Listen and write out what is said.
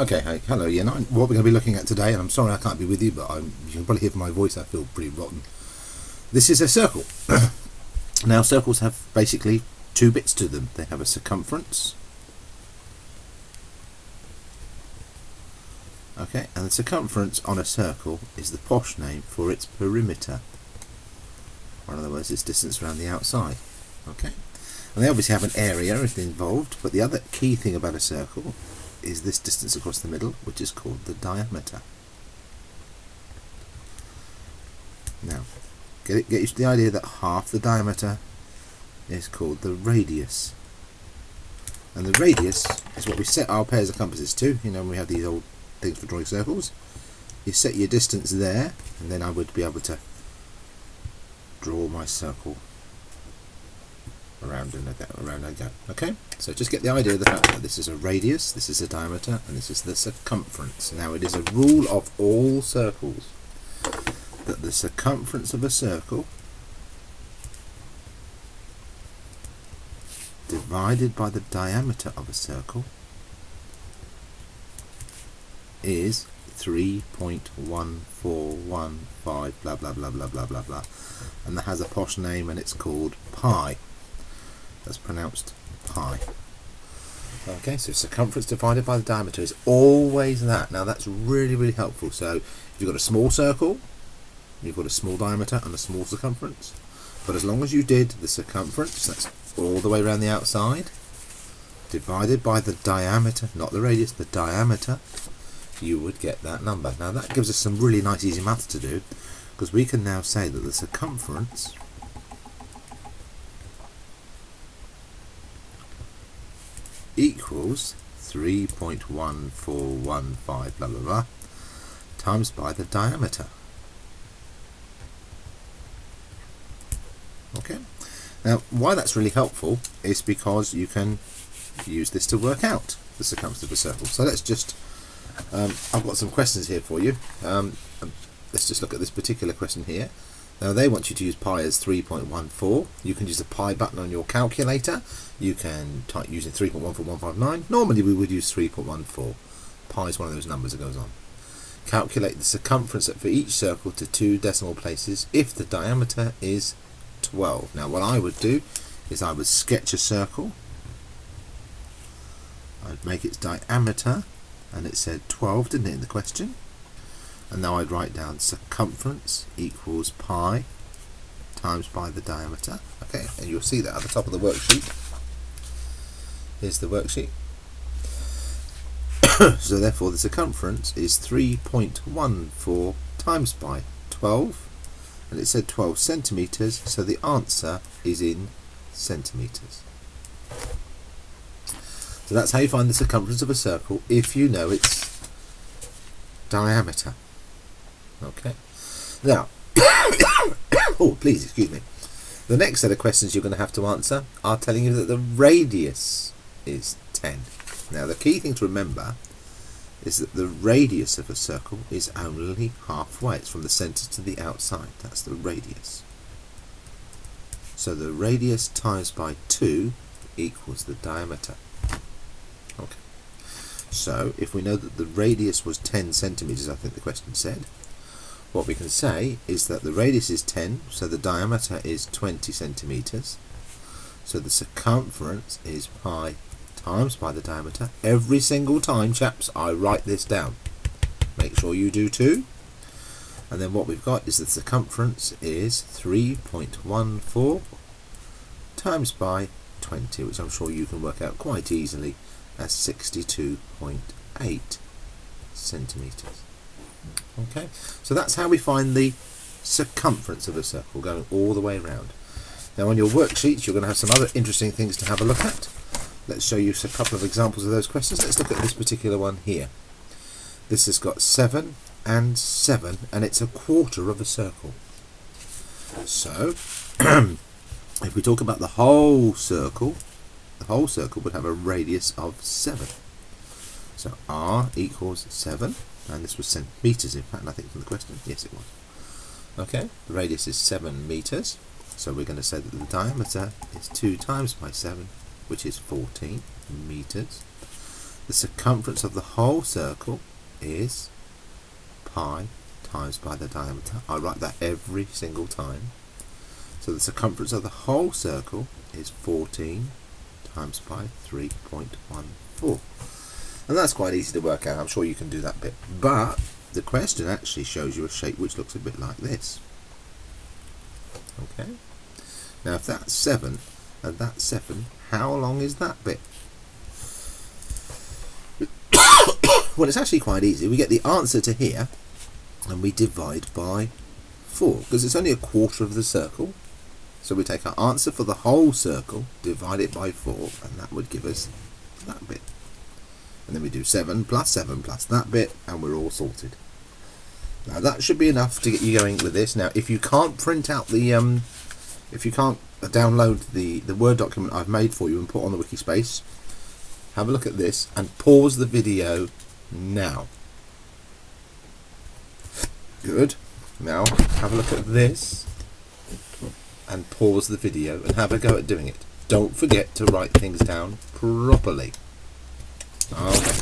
Okay, hey, hello, yeah, what we're going to be looking at today, and I'm sorry I can't be with you, but you can probably hear from my voice I feel pretty rotten. This is a circle. Now, circles have basically two bits to them. They have a circumference, okay, and the circumference on a circle is the posh name for its perimeter, or in other words, its distance around the outside, okay. And they obviously have an area involved, but the other key thing about a circle is this distance across the middle, which is called the diameter. Now, get used to the idea that half the diameter is called the radius. And the radius is what we set our pairs of compasses to. You know, when we have these old things for drawing circles, you set your distance there, and then I would be able to draw my circle around I go. Okay, so just get the idea of the fact that this is a radius, this is a diameter, and this is the circumference. Now, it is a rule of all circles that the circumference of a circle divided by the diameter of a circle is 3.1415 blah blah blah blah blah blah blah, and that has a posh name, and it's called pi. That's pronounced pi. Okay, so circumference divided by the diameter is always that. Now, that's really, really helpful. So if you've got a small circle, you've got a small diameter and a small circumference, but as long as you did the circumference, that's all the way around the outside, divided by the diameter, not the radius, the diameter, you would get that number. Now, that gives us some really nice easy maths to do, because we can now say that the circumference equals 3.1415 blah blah blah times by the diameter. Okay, now why that's really helpful is because you can use this to work out the circumference of a circle. So let's just I've got some questions here for you. Let's just look at this particular question here. Now, they want you to use pi as 3.14. You can use the pi button on your calculator. You can type using 3.14159. Normally we would use 3.14. Pi is one of those numbers that goes on. Calculate the circumference for each circle to 2 decimal places if the diameter is 12. Now, what I would do is I would sketch a circle. I'd make its diameter, and it said 12, didn't it, in the question? And now I'd write down circumference equals pi times by the diameter. Okay, and you'll see that at the top of the worksheet. Here's the worksheet. So therefore the circumference is 3.14 times by 12, and it said 12 centimetres, so the answer is in centimetres. So that's how you find the circumference of a circle if you know its diameter. Okay, now, oh, please excuse me. The next set of questions you're going to have to answer are telling you that the radius is 10. Now, the key thing to remember is that the radius of a circle is only halfway. It's from the centre to the outside. That's the radius. So the radius times by 2 equals the diameter. Okay. So if we know that the radius was 10 centimetres, I think the question said, what we can say is that the radius is 10, so the diameter is 20 centimetres. So the circumference is pi times by the diameter. Every single time, chaps, I write this down. Make sure you do too. And then what we've got is the circumference is 3.14 times by 20, which I'm sure you can work out quite easily as 62.8 centimetres. Okay, so that's how we find the circumference of a circle, going all the way around. Now, on your worksheets, you're going to have some other interesting things to have a look at. Let's show you a couple of examples of those questions. Let's look at this particular one here. This has got 7 and 7, and it's a quarter of a circle. So, if we talk about the whole circle would have a radius of 7. So r equals 7. And this was centimetres, in fact, I think, from the question. Yes, it was. Okay, the radius is 7 metres. So we're going to say that the diameter is 2 times by 7, which is 14 metres. the circumference of the whole circle is pi times by the diameter. I write that every single time. So the circumference of the whole circle is 14 times pi 3.14. And that's quite easy to work out. I'm sure you can do that bit. But the question actually shows you a shape which looks a bit like this. Okay. Now if that's 7 and that's 7, how long is that bit? Well, it's actually quite easy. We get the answer to here and we divide by 4 because it's only a quarter of the circle. So we take our answer for the whole circle, divide it by 4, and that would give us that bit. And then we do 7 plus that bit, and we're all sorted. Now that should be enough to get you going with this. Now if you can't print out the if you can't download the Word document I've made for you and put on the Wikispace, have a look at this and pause the video now. Good. Now have a look at this and pause the video and have a go at doing it. Don't forget to write things down properly. Okay.